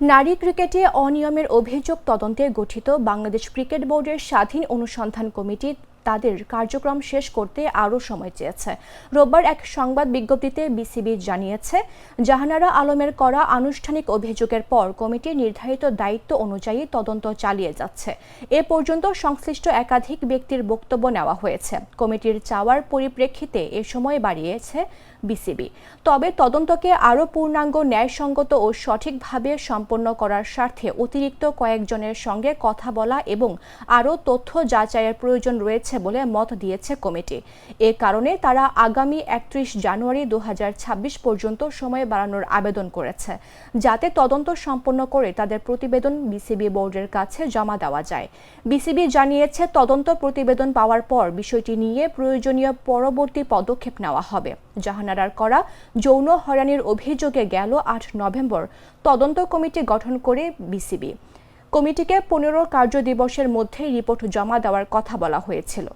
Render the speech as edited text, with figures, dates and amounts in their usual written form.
নারী ক্রিকেটে অনিয়মের অভিযোগ তদন্তে গঠিত বাংলাদেশ ক্রিকেট বোর্ডের স্বাধীন অনুসন্ধান কমিটি তাদের কার্যক্রম শেষ করতে আরও সময় চেয়েছে। রোববার এক সংবাদ বিজ্ঞপ্তিতে বিসিবি জানিয়েছে, জাহানারা আলমের করা আনুষ্ঠানিক অভিযোগের পর কমিটি নির্ধারিত দায়িত্ব অনুযায়ী তদন্ত চালিয়ে যাচ্ছে। এ পর্যন্ত সংশ্লিষ্ট একাধিক ব্যক্তির বক্তব্য নেওয়া হয়েছে। কমিটির চাওয়ার পরিপ্রেক্ষিতে এ সময় বাড়িয়েছে বিসিবি। তবে তদন্তকে আরও পূর্ণাঙ্গ, ন্যায়সঙ্গত ও সঠিকভাবে সম্পন্ন করার স্বার্থে অতিরিক্ত কয়েকজনের সঙ্গে কথা বলা এবং আরও তথ্য যাচাইয়ের প্রয়োজন রয়েছে বলে মত দিয়েছে কমিটি। এ কারণে তারা আগামী ৩১ জানুয়ারি ২০২৬ পর্যন্ত সময় বাড়ানোর আবেদন করেছে, যাতে তদন্ত সম্পন্ন করে তাদের প্রতিবেদন বিসিবি বোর্ডের কাছে জমা দেওয়া যায়। বিসিবি জানিয়েছে, তদন্ত প্রতিবেদন পাওয়ার পর বিষয়টি নিয়ে প্রয়োজনীয় পরবর্তী পদক্ষেপ নেওয়া হবে। জাহানারার করা যৌন হয়রানির অভিযোগে গেল ৮ নভেম্বর তদন্ত কমিটি গঠন করে বিসিবি। কমিটিকে ১৫ কার্যদিবসের মধ্যে রিপোর্ট জমা দেওয়ার কথা বলা হয়েছিল।